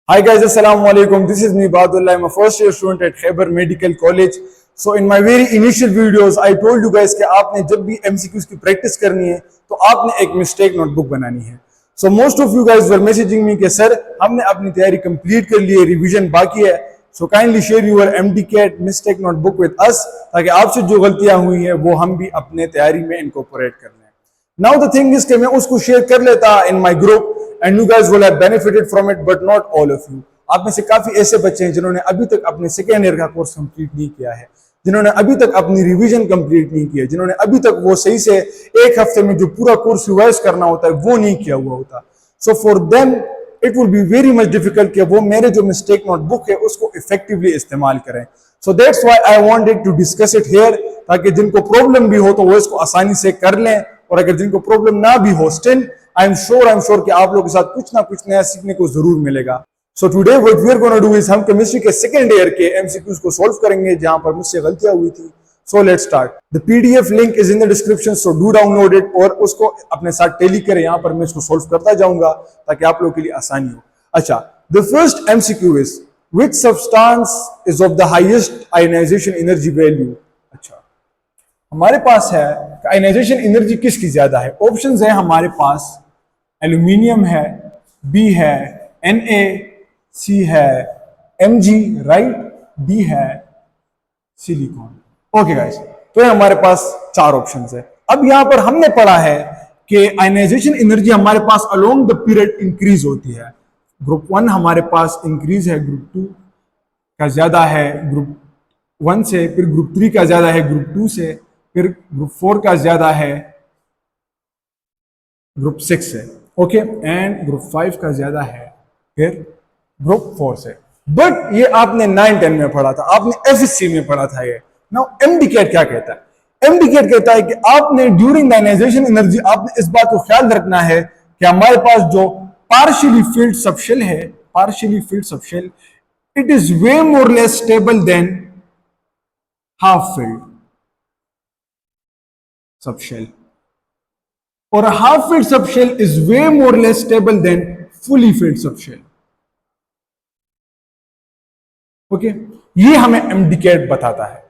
Hi guys, Assalamu alaikum. This is me Badullah. I'm a first year student at Khyber Medical College. So in my very initial videos, I told you guys कि आपने जब भी MCQs की practice करनी है तो आपने एक मिस्टेक नोटबुक बनानी है. So most of you guys were messaging me कि सर हमने अपनी तैयारी कंप्लीट कर ली है, रिवीजन बाकी है. So kindly share your MDCAT mistake notebook with us ताकि आपसे जो गलतियां हुई हैं वो हम भी अपने तैयारी में इनकॉर्पोरेट कर लें. Now the thing is कि मैं उसको शेयर कर लेता in my group and you guys will have benefited from it, but not all of you. आप में से काफी ऐसे बच्चे हैं जिन्होंने अभी तक अपने सेकेंड ईयर का कोर्स कंप्लीट नहीं किया है, जिन्होंने अभी तक अपनी रिवीजन कंप्लीट नहीं किया, जिन्होंने अभी तक वो सही से एक हफ्ते में जो पूरा कोर्स रिवाइज करना होता है वो नहीं किया हुआ होता. So for them it will be very much difficult कि वो मेरे जो मिस्टेक नोटबुक है उसको इफेक्टिवली इस्तेमाल करें. So that's why I wanted to discuss it here, ताकि जिनको प्रॉब्लम भी हो तो वो इसको आसानी से कर लें, और अगर जिनको प्रॉब्लम ना भी हो स्टिल आई एम श्योर कि आप लोगों के साथ कुछ ना कुछ नया सीखने को जरूर मिलेगा. So today what we are gonna do is हम केमिस्ट्री के सेकंड ईयर के एमसीक्यूज को सॉल्व करेंगे जहां पर मुझसे गलतियां हुई थी. So let's start. The PDF link is in the description, so do download it और उसको अपने साथ टेली करें. यहां पर मैं इसको सॉल्व करता जाऊंगा ताकि आप लोगों के लिए आसानी हो. अच्छा, the first MCQ is which substance is of the highest ionization energy value. अच्छा, हमारे पास है आयनाइजेशन एनर्जी किसकी ज्यादा है. ऑप्शंस है हमारे पास, एल्यूमिनियम है, बी है Na, सी है Mg, राइट, डी है सिलिकॉन. ओके गाइस, तो ये हमारे पास चार ऑप्शंस है. अब यहां पर हमने पढ़ा है कि आयनाइजेशन एनर्जी हमारे पास अलोंग द पीरियड इंक्रीज होती है. ग्रुप 1 हमारे पास इंक्रीज है ग्रुप 2 का ज्यादा है ग्रुप 1 से, फिर ग्रुप 3 का ज्यादा है ग्रुप 2 से, फिर ग्रुप 4 का ज्यादा है ग्रुप 6 से. ओके, एंड ग्रुप 5 का ज्यादा है फिर ग्रुप 4 से. बट ये आपने 9-10 में पढ़ा था, आपने एफएससी में पढ़ा था. ये नाउ एमडीकैट क्या कहता है. एमडीकैट कहता है कि आपने ड्यूरिंग द आयनाइजेशन एनर्जी आपने इस बात को ख्याल रखना है कि हमारे पास जो पार्शियली फील्ड सबशेल है, partially filled subshell, it is way more less stable than half filled subshell, और half filled subshell is way more less stable than fully filled subshell. Okay, ये हमें एमडीकैट बताता है.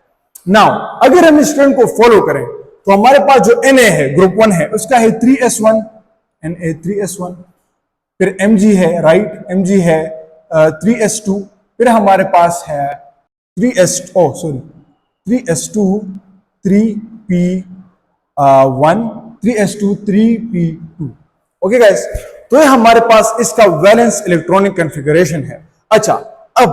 नाउ अगर हम इस trend को फॉलो करें तो हमारे पास जो Na है ग्रुप 1 है उसका है 3s1, Na3s1, फिर Mg है, राइट, Mg है 3s2, फिर हमारे पास है 3s2 3p1, 3s2 3p2. Okay guys, तो ये हमारे पास इसका वैलेंस इलेक्ट्रॉनिक कॉन्फ़िगरेशन है. अच्छा, अब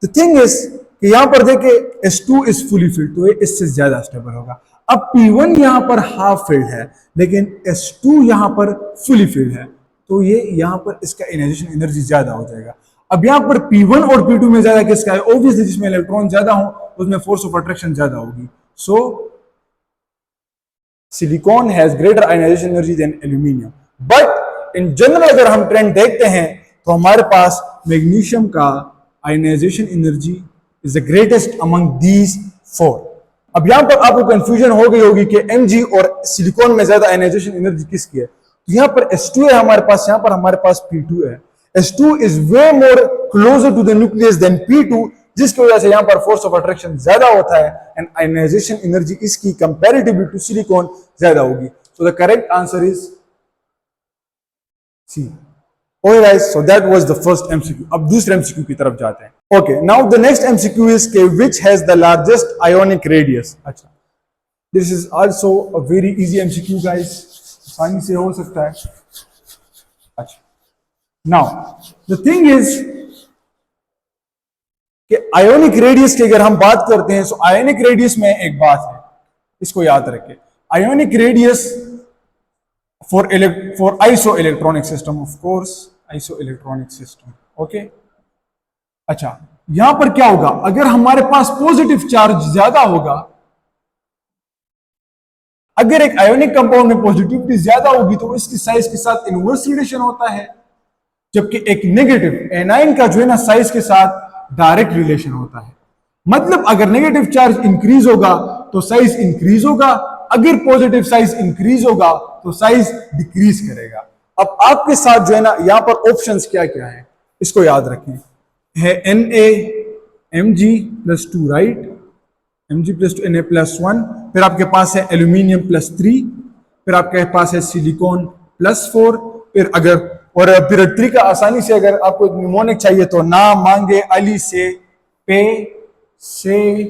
द थिंग इज कि यहां पर देखिए S2 इज फुली फील्ड, तो ये इससे ज्यादा स्टेबल होगा. अब P1 यहां पर हाफ फील्ड है लेकिन S2 यहां पर फुली फील्ड है, तो ये यहां पर इसका आयनाइजेशन एनर्जी ज्यादा हो जाएगा. अब यहां पर P1 और P2 में ज्यादा किसका है. ऑब्वियसली जिसमें इलेक्ट्रॉन ज्यादा हो उसमें फोर्स ऑफ अट्रैक्शन ज्यादा होगी. So silicon has greater ionisation energy than aluminium. But in general अगर हम ट्रेंड देखते हैं तो हमारे पास मैग्नीशियम का ionisation energy is the greatest among these 4. अब यहां पर आपको कंफ्यूजन हो गई होगी कि Mg और सिलिकॉन में ज्यादा आयनाइजेशन एनर्जी किसकी है. तो यहां पर S2 है हमारे पास, यहां पर हमारे पास P2 है. S2 is way more closer to the nucleus than P2, जिसकी वजह से यहां पर फोर्स ऑफ अट्रैक्शन ज्यादा होता है एंड आयनाइजेशन एनर्जी इसकी कंपैरेटिवली टू सिलिकॉन ज्यादा होगी. So the correct answer is C. Okay guys, so that was the first MCQ. अब दूसरे MCQ की तरफ जाते हैं. Okay, now the next MCQ is which has the largest ionic radius. अच्छा, this is also a very easy MCQ guys, आसानी से हो सकता है. अच्छा, now the thing is कि ionic radius की अगर हम बात करते हैं, so ionic radius में एक बात है, इसको याद रखें. Ionic radius for isoelectronic system, of course, isoelectronic system. Okay, अच्छा, यहां पर क्या होगा अगर हमारे पास पॉजिटिव चार्ज ज्यादा होगा, अगर एक आयोनिक कंपाउंड में पॉजिटिविटी ज्यादा होगी तो इसकी साइज के साथ इनवर्स रिलेशन होता है, जबकि एक नेगेटिव एनाइन का जो है ना साइज के साथ डायरेक्ट रिलेशन होता है. मतलब अगर नेगेटिव चार्ज इंक्रीज होगा तो साइज इंक्रीज होगा, अगर पॉजिटिव साइज इंक्रीज होगा तो साइज डिक्रीज करेगा. अब आपके साथ जो है ना यहां पर ऑप्शंस क्या क्या है. इसको याद रखें, है Na Mg+2, right, Mg+2 Na+1, फिर आपके पास है एल्यूमिनियम +3, फिर आपके पास है सिलिकॉन +4, फिर अगर और पीरियड 3 का आसानी से अगर आपको एक निमोनिक चाहिए तो ना मांगे अली से, पे से,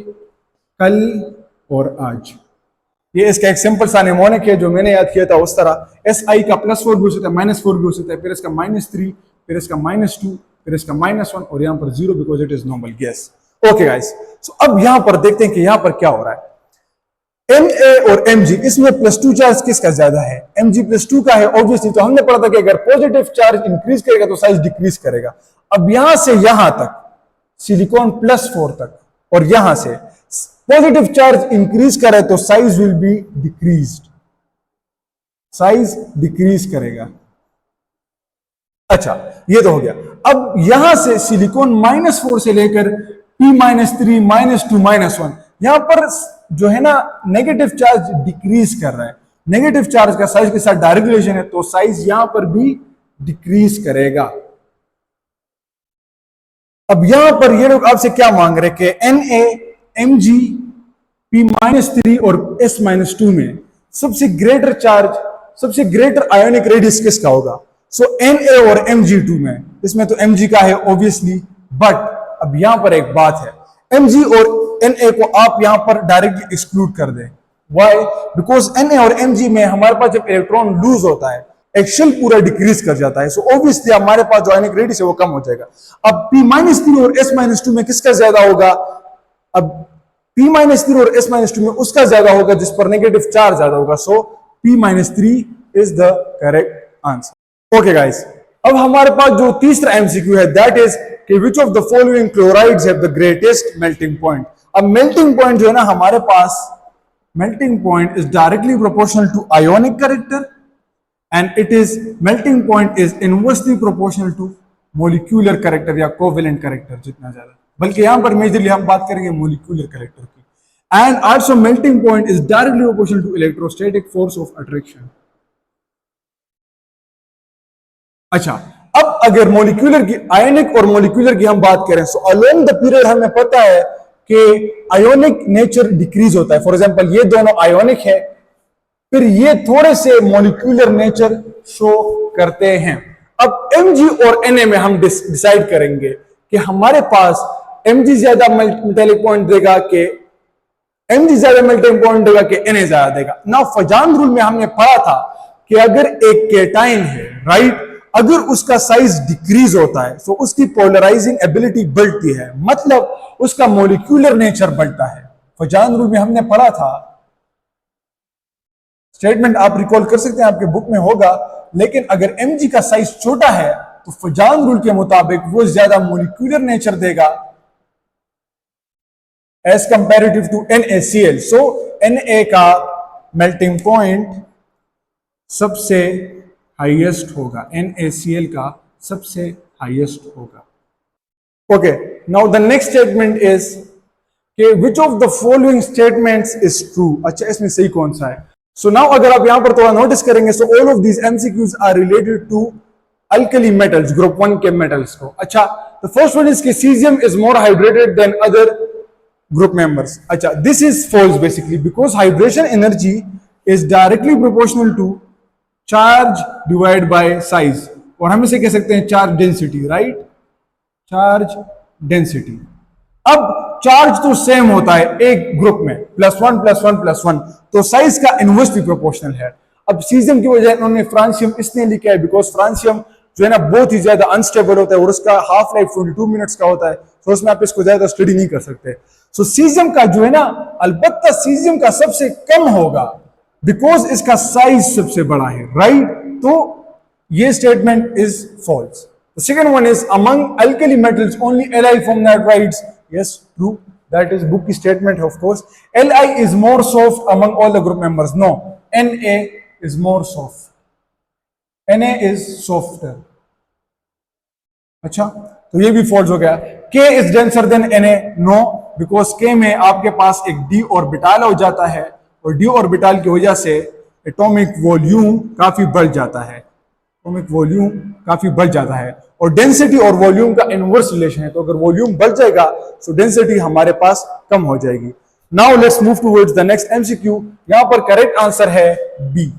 कल और आज। ये इसका एक सिंपल सा निमोनिक है जो मैंने याद किया था उस तरह। SI का +4 भी हो सकता है, -4 भी हो सकता है, फिर इसका -3, फिर इसका -2, फिर इसका -1 और यहाँ पर 0 because it is normal gas. Okay guys, so अब यहां पर देखते हैं कि यहां पर क्या हो रहा है। Na और Mg, इसमें +2 चार्ज किसका ज्यादा है? Mg+2 का है ऑब्वियसली। तो हमने पढ़ा था कि अगर पॉजिटिव चार्ज इंक्रीज करेगा तो साइज डिक्रीज करेगा। अब यहां से यहां तक सिलिकॉन +4 तक और यहां से पॉजिटिव चार्ज इंक्रीज करे तो size will be decreased, size decrease करेगा। अच्छा, ये तो हो गया। अब यहां से सिलिकॉन -4 से लेकर P-3, -2, -1, यहां पर जो है ना नेगेटिव चार्ज डिक्रीज कर रहा है। नेगेटिव चार्ज का साइज के साथ डायरेक्ट रिलेशन है तो साइज यहां पर भी डिक्रीज करेगा। अब यहां पर ये लोग आपसे क्या मांग रहे कि Na, Mg, P-3 और S-2 में सबसे ग्रेटर चार्ज, सबसे ग्रेटर आयोनिक रेडियस किसका होगा? सो Na और Mg2 में, इसमें तो Mg का है ऑब्वियसली, बट अब यहां पर एक बात है, Mg और Na को आप यहां पर डायरेक्टली एक्सक्लूड कर दें। व्हाई? बिकॉज Na और Mg में हमारे पास जब इलेक्ट्रॉन लूज होता है एक शेल पूरा डिक्रीज कर जाता है, सो ऑब्वियसली हमारे पास जो आयोनिक रेडियस है वो कम हो जाएगा। अब P-3 और S-2 में किसका ज्यादा होगा? अब P-3 और S-2 में उसका ज्यादा होगा जिस पर नेगेटिव चार्ज ज्यादा होगा। सो P-3 is the correct answer. Okay guys, अब हमारे पास जो तीसरा एमसीक्यू है दैट इज कि which of the following chlorides have the greatest melting point. अब मेल्टिंग पॉइंट जो है ना हमारे पास, melting point is directly proportional to ionic character and it is melting point is inversely proportional to molecular character या covalent character जितना ज्यादा, बल्कि यहां पर मेजरली हम बात करेंगे मोलिक्यूलर कैरेक्टर की। And also melting point is directly proportional to electrostatic force of attraction. अच्छा, अब अगर मोलिक्यूलर की, आयोनिक और मोलिक्यूलर की हम बात करें, सो अलोंग द पीरियड हमें पता है कि आयोनिक नेचर डिक्रीज होता है। फॉर एग्जांपल ये दोनों आयोनिक है, फिर ये थोड़े से मोलिक्यूलर नेचर शो करते हैं। अब Mg और Na में हम डिसाइड करेंगे कि हमारे पास Mg ज्यादा मेटालिक पॉइंट देगा कि Mg ज्यादा मेल्टिंग पॉइंट देगा कि Na ज्यादा देगा। नाउ फजान रूल में हमने पढ़ा था कि अगर एक केटाइन है, राइट, अगर उसका साइज डिक्रीज होता है तो उसकी पोलराइजिंग एबिलिटी बढ़ती है, मतलब उसका मोलिक्यूलर नेचर बढ़ता है। फजान रूल में हमने पढ़ा था, स्टेटमेंट आप रिकॉल कर सकते हैं, आपके बुक में होगा। लेकिन अगर Mg का साइज छोटा है तो फजान रूल के मुताबिक वो ज्यादा मोलिक्यूलर नेचर देगा as comparative to NaCl। So Na का मेल्टिंग पॉइंट सबसे हाईएस्ट होगा, NaCl का सबसे हाईएस्ट होगा। Okay, now the next statement is कि which of the following statements is true. अच्छा, इसमें सही कौन सा है? सो नाउ अगर आप यहां पर थोड़ा नोटिस करेंगे, so all of these MCQs are related to alkali metals, group 1 के मेटल्स को। अच्छा, द फर्स्ट वन इज कि caesium is more hydrated than other group members. अच्छा, this is false basically because hydration energy is directly proportional to charge divide by size, और हम इसे कह सकते हैं charge density, right, charge density. अब charge तो सेम होता है एक ग्रुप में, +1 +1 +1, तो साइज का इनवर्सली प्रोपोर्शनल है। अब सीजियम की वजह उन्होंने फ्रांसियम इसलिए लिखा है बिकॉज फ्रांसियम जो है ना बहुत ही ज्यादा अनस्टेबल होता है और उसका हाफ लाइफ 22 मिनट्स का होता है, तो उसमें आप इसको ज्यादा स्टडी नहीं कर सकते। सो सीजियम का जो है ना, अलबत्ता सीजियम का सबसे कम होगा बिकॉज इसका साइज सबसे बड़ा है, राइट, तो ये statement is false. The second one is among alkali metals only Li form nitrides. Yes, true. That is book statement, of course. Li is more soft among all the group members. No, Na is more soft. Na is softer. अच्छा, तो ये भी false हो गया। K is denser than Na. No, because K में आपके पास एक d orbital हो जाता है और d ऑर्बिटल की वजह से एटॉमिक वॉल्यूम काफी बढ़ जाता है। एटॉमिक वॉल्यूम काफी बढ़ जाता है, और डेंसिटी और वॉल्यूम का इनवर्स रिलेशन है, तो अगर वॉल्यूम बढ़ जाएगा तो डेंसिटी हमारे पास कम हो जाएगी। Now let's move towards the next MCQ. यहां पर करेक्ट आंसर है B.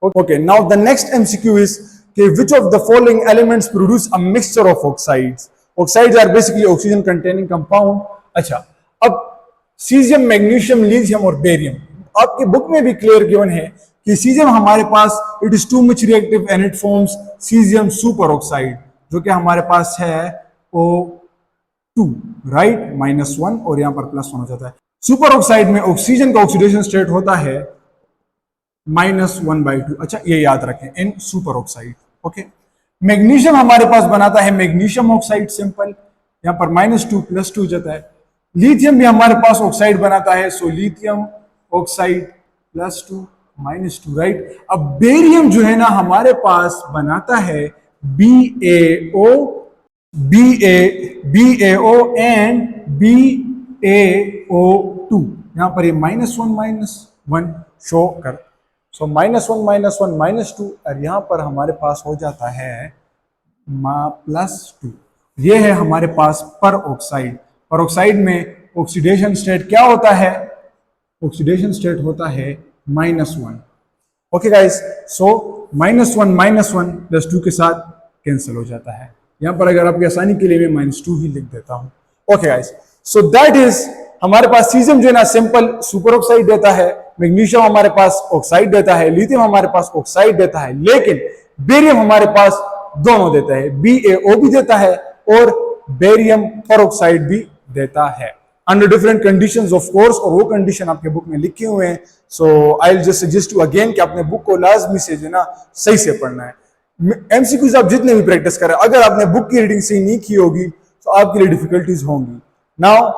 Okay, now the next MCQ is कि which of the following elements produce a mixture of oxides? Oxides are basically oxygen containing compound। अच्छा, अब caesium, magnesium, lithium और barium आपकी book में भी क्लियर गिवन है कि सीजियम हमारे पास it is too much reactive and it forms caesium super oxide, जो कि हमारे पास है O2, राइट, -1 और यहां पर +1 हो जाता है। सुपर ऑक्साइड में ऑक्सीजन का ऑक्सीडेशन स्टेट होता है -1/2। अच्छा, ये याद रखें इन सुपर ऑक्साइड। ओके, मैग्नीशियम हमारे पास बनाता है मैग्नीशियम ऑक्साइड, सिंपल, यहां पर -2 +2 जाता है। लिथियम भी हमारे पास ऑक्साइड बनाता है, सो लिथियम ऑक्साइड +2 -2, राइट। अब बेरियम जो है ना हमारे पास बनाता है BaO एंड BaO2, यहां पर ये -1 शो कर, सो -1 -2 और यहां पर हमारे पास हो जाता है +2। ये है हमारे पास पर ऑक्साइड। पर ऑक्साइड में ऑक्सीडेशन स्टेट क्या होता है? ऑक्सीडेशन स्टेट होता है -1। ओके गाइस, सो -1 +2 के साथ कैंसिल हो जाता है। यहां पर अगर आपकी आसानी के लिए मैं -2 ही लिख देता हूं। Okay guys, so that is हमारे पास सीजियम जो है ना सिंपल सुपर ऑक्साइड देता है, मैग्नीशियम हमारे पास ऑक्साइड देता है, लिथियम हमारे पास ऑक्साइड देता है, लेकिन बेरियम हमारे पास दोनों देता है, BaO भी देता है और बेरियम पर ऑक्साइड भी देता है under different conditions of course, और वो कंडीशन आपके बुक में लिखे हुए हैं। So I will just suggest you again कि आपने बुक को लाजमी से जो ना सही से पढ़ना है। एमसीक्यूज आप जितने भी प्रैक्टिस करें, अगर आपने बुक की रीडिंग सही नहीं की होगी तो आपके लिए डिफिकल्टीज होंगी। Now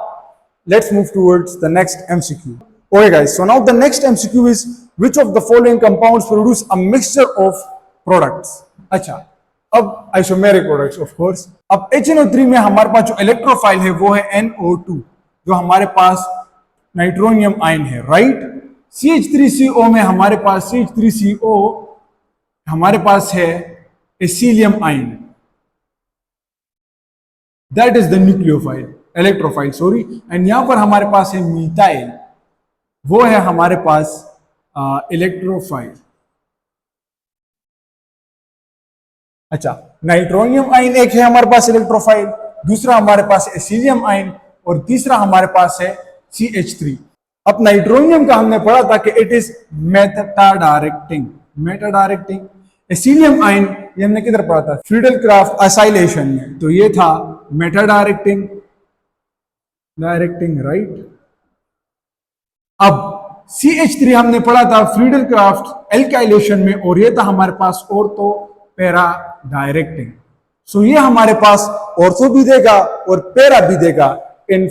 let's move towards the next MCQ. Okay guys, so now the next MCQ is which of the following compounds produce a mixture of products? अच्छा, अब isomeric products of course। अब HNO3 में हमारे पास जो electrophile है वो है NO2, जो हमारे पास नाइट्रोनियम आयन है, राइट। CH3CO में हमारे पास CH3CO हमारे पास है acylium ion, that is the nucleophile, electrophile sorry, and यहां पर हमारे पास है मीथाइल, वो है हमारे पास इलेक्ट्रोफाइल। अच्छा, नाइट्रोनियम आयन एक है हमारे पास इलेक्ट्रोफाइल, दूसरा हमारे पास एसिलियम आयन और तीसरा हमारे पास है CH3। अब नाइट्रोनियम का हमने पढ़ा था कि it is meta directing. Acylium ion ये हमने किधर पढ़ा था? फ्रीडल-क्राफ्ट एसाइलेशन में, तो ये था मेटा डायरेक्टिंग, राइट। अब CH3 हमने पढ़ा था फ्रीडल-क्राफ्ट एल्काइलेशन में, और ये था हमारे पास ऑर्थो पैरा डायरेक्टिंग। सो ये हमारे पास ऑर्थो भी देगा और पैरा भी देगा in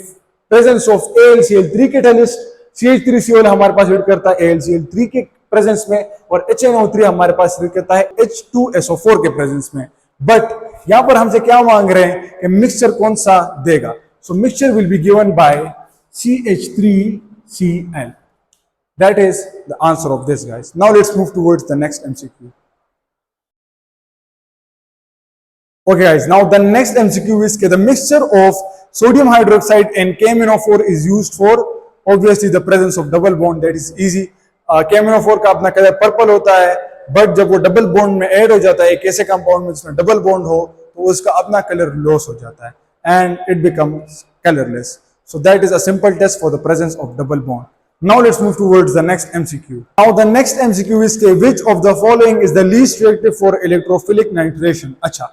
presence of AlCl3 catalyst. CH3Cl हमारे पास रीड करता है AlCl3 के प्रेजेंस में, और HNO3 हमारे पास रीड करता है H2SO4 के प्रेजेंस में। बट यहां पर हमसे क्या मांग रहे हैं कि मिक्सचर कौन सा देगा? So mixture will be given by CH3Cl. That is the answer of this, guys. Now let's move towards the next MCQ. Okay guys, now the next MCQ is the mixture of sodium hydroxide and KMnO4 is used for obviously the presence of double bond. That is easy. KMnO4 का अपना colour purple होता है, but जब वो double bond में add हो जाता है एक ऐसे कंपाउंड में जिसमें डबल बॉन्ड हो तो उसका अपना कलर लॉस हो जाता है and it becomes colorless. So that is a simple test for the presence of double bond. Now let's move towards the next MCQ. Now the next MCQ is which of the following is the least reactive for electrophilic nitration? अच्छा,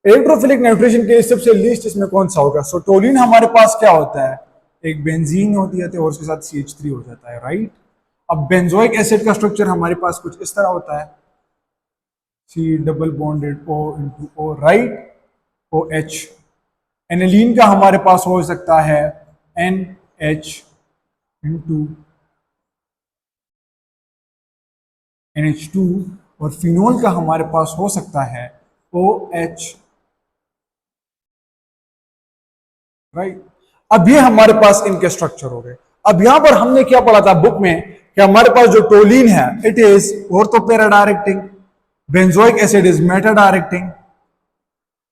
electrophilic nitration के सबसे least इसमें कौन सा होगा? सो toluene हमारे पास क्या होता है? एक बेंजीन होती है और उसके साथ CH3 हो जाता है, राइट। अब बेंजोइक एसिड का स्ट्रक्चर हमारे पास कुछ इस तरह होता है, C double bonded O into O, right, OH। Aniline का हमारे पास हो सकता है NH into NH2, और फिनोल का हमारे पास हो सकता है OH, राइट। अब ये हमारे पास इनके स्ट्रक्चर हो गए। अब यहां पर हमने क्या पढ़ा था बुक में कि हमारे पास जो टोलिन है it is ortho para directing, benzoic acid is meta directing,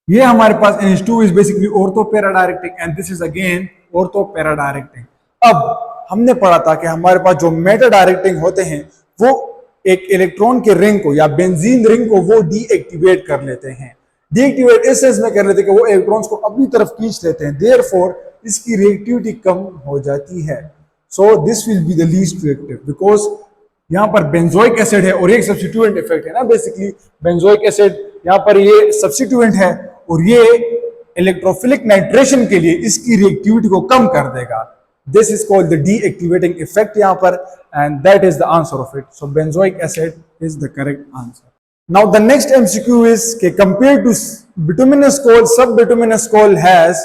ये हमारे पास NH2 is basically ortho para directing and this is again ortho para directing. अब हमने पढ़ा था कि हमारे पास जो मेटा डायरेक्टिंग होते हैं वो एक इलेक्ट्रॉन के रिंग को या बेंजीन रिंग को वो डीएक्टिवेट कर लेते हैं। डीएक्टिवेट इस सेंस में कर लेते हैं कि वो इलेक्ट्रॉन्स को अपनी तरफ खींच लेते हैं, देयरफॉर इसकी रिएक्टिविटी कम हो जाती है। So this will be the least reactive because यहाँ पर बेंजोइक एसिड है और ये एक सब्स्टिट्यूएंट इफेक्ट है ना, बेसिकली बेंजोइक एसिड यहाँ पर ये सब्स्टिट्यूएंट है और ये इलेक्ट्रोफिलिक नाइट्रेशन के लिए इसकी रिएक्टिविटी को कम कर देगा। This is called the deactivating effect यहाँ पर, and that is the answer of it. So benzoic acid is the correct answer. Now the next MCQ is के compare to bituminous coal, sub bituminous coal has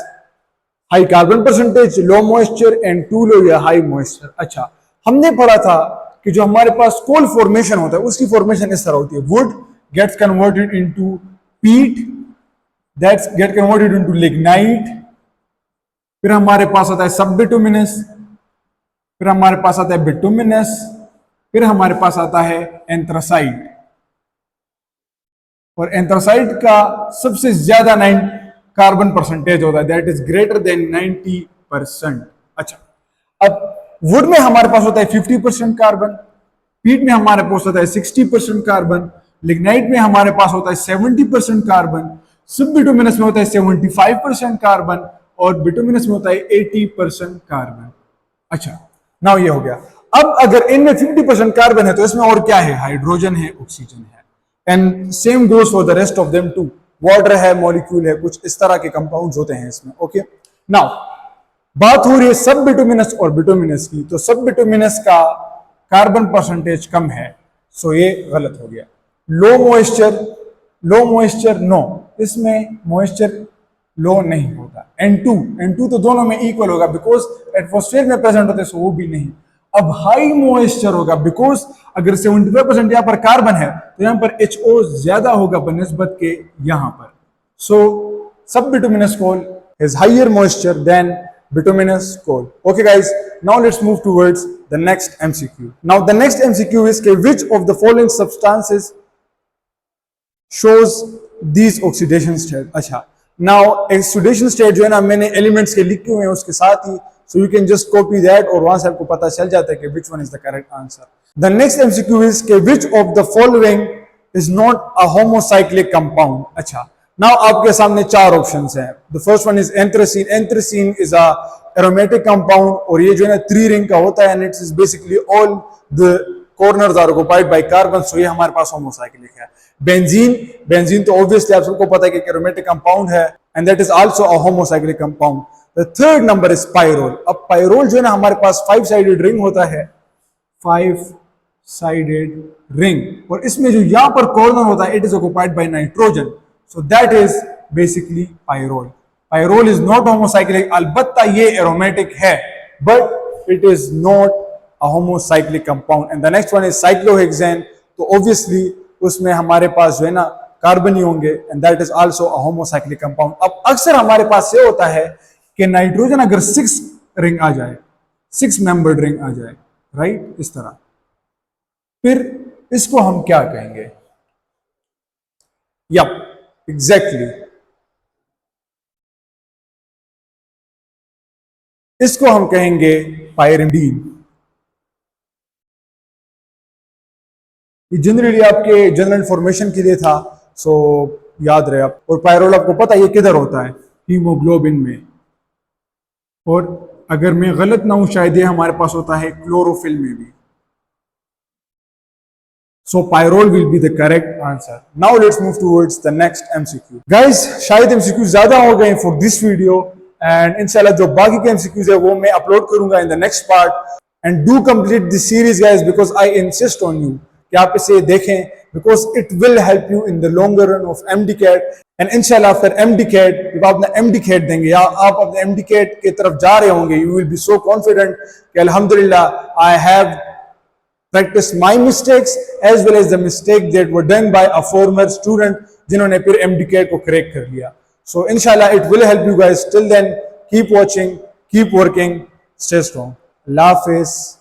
high carbon percentage, low moisture and two low या high moisture. अच्छा, हमने पढ़ा था कि जो हमारे पास कोल formation होता है उसकी फॉर्मेशन इस तरह होती है, वुड गेट्स कन्वर्टेड इनटू पीट, that's get converted into lignite, फिर हमारे पास आता है सब बिटुमिनस, फिर हमारे पास आता है बिटुमिनस, फिर हमारे पास आता है एंथ्रासाइट, और एंथ्रासाइट का सबसे ज्यादा 9 कार्बन परसेंटेज होता है, दैट इज ग्रेटर देन 90%। अच्छा, अब वुड में हमारे पास होता है 50% कार्बन, पीट में हमारे पास होता है 60% कार्बन, लिग्नाइट में हमारे पास होता है 70% कार्बन, सब बिटुमिनस में होता है 75% कार्बन और बिटुमिनस में होता है 80% कार्बन। अच्छा, नाउ ये हो गया। अब अगर इनमें 50% कार्बन है तो इसमें और क्या है, हाइड्रोजन है, ऑक्सीजन है, and same goes for the rest of them too, water है, मॉलिक्यूल है, कुछ इस तरह के कंपाउंड्स होते हैं इसमें। ओके, नाउ बात हो रही है सब बिटुमिनस और बिटुमिनस की, तो सब बिटुमिनस का कार्बन परसेंटेज कम है, सो ये गलत हो गया। लो मॉइस्चर नो, इसमें मॉइस्चर लो नहीं होता। N2 तो दोनों में इक्वल होगा बिकॉज एटमॉस्फेयर में प्रेजेंट होते हैं, सो वो भी नहीं। अब हाई मॉइस्चर होगा बिकॉज अगर 75% यहाँ पर कार्बन है तो यहाँ पर HO ज्यादा होगा बनिस्बत के यहाँ पर। सो सब bituminous coal is higher moisture than bituminous coal. Okay guys, now let's move towards the next MCQ. Now the next MCQ is which of the following substances shows these oxidation state? अच्छा, now oxidation state जो है ना मैंने elements के लिखे हुए हैं उसके साथ ही, so you can just copy that और वहां से आपको पता चल जाता है कि which one is the correct answer. The next MCQ is which of the following is not a homocyclic compound? अच्छा, now आपके सामने 4 ऑप्शंस हैं। The first one is anthracene. Anthracene is a aromatic compound और ये जो है ना 3 ring का होता है, and it is basically all the corners are occupied by carbon, so ये हमारे पास homocyclic है। बेंजीन तो obviously आप सबको पता है कि aromatic compound है, and that is also a homocyclic compound. The third number is pyrrole. अब pyrrole जो है ना हमारे पास 5-sided ring होता है, 5-sided ring, और इसमें जो यहाँ पर कॉर्नर होता है it is occupied by nitrogen. So that is basically pyrrole. Pyrrole is not homocyclic. अलबत्ता ये aromatic है, but it is not a homocyclic compound. And the next one is cyclohexane. तो obviously उसमें हमारे पास जो है ना कार्बन ही होंगे, and that is also a homocyclic compound. अब अक्सर हमारे पास ये होता है कि नाइट्रोजन अगर 6 रिंग आ जाए, 6 मेंबर्ड रिंग आ जाए, राइट, इस तरह, फिर इसको हम क्या कहेंगे? यप, एग्जैक्टली, इसको हम कहेंगे पायरिडीन। ये जनरली आपके जनरल इंफॉर्मेशन के लिए था, सो याद रहे आप। और पायरोल आपको पता है ये किधर होता है? हीमोग्लोबिन में, और अगर मैं गलत ना हूं शायद ये हमारे पास होता है क्लोरोफिल में भी। So pyrrole will be the correct answer. Now let's move towards the next MCQ. Guys, शायद MCQ ज्यादा हो गए for this video, and इंशाल्लाह जो बाकी के MCQs है वो मैं अपलोड करूंगा in the next part. And do complete this series guys because I insist on you कि आप इसे देखें because it will help you in the longer run of MDCAT. And इंशाल्लाह after MDCAT, जब आप अपना MDCAT देंगे या आप अपने MDCAT की तरफ जा रहे होंगे, you will be so confident कि अल्हम्दुलिल्लाह I have practice my mistakes as well as the mistake that were done by a former student जिन्होंने फिर MDCAT को क्रैक कर लिया। So inshallah it will help you guys. Till then, keep watching, keep working, stay strong. Allah Hafiz.